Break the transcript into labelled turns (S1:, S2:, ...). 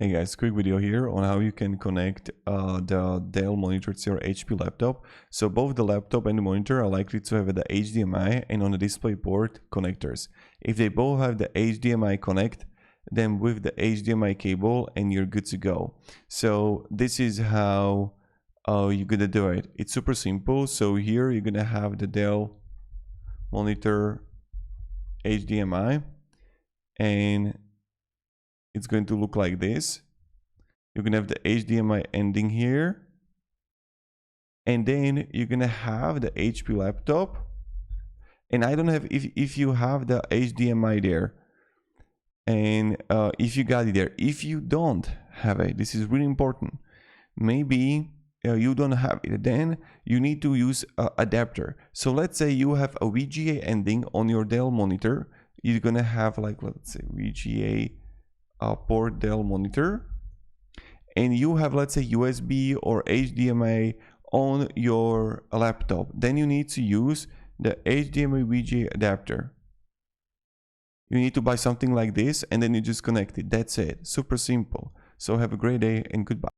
S1: Hey guys, quick video here on how you can connect the Dell monitor to your HP laptop. So both the laptop and the monitor are likely to have the HDMI and on the display port connectors. If they both have the HDMI connect, then with the HDMI cable and you're good to go. So this is how you're gonna do it. It's super simple. So here you're gonna have the Dell monitor HDMI and it's going to look like this. You're gonna have the HDMI ending here, and then you're gonna have the HP laptop. And I don't have if you have the HDMI there, and if you got it there. If you don't have it, this is really important. Maybe you don't have it, then you need to use an adapter. So let's say you have a VGA ending on your Dell monitor. You're gonna have, like, let's say VGA port Dell monitor, and you have, let's say, USB or HDMI on your laptop. Then you need to use the HDMI VGA adapter. You need to buy something like this, and then you just connect it. That's it. Super simple. So have a great day and goodbye.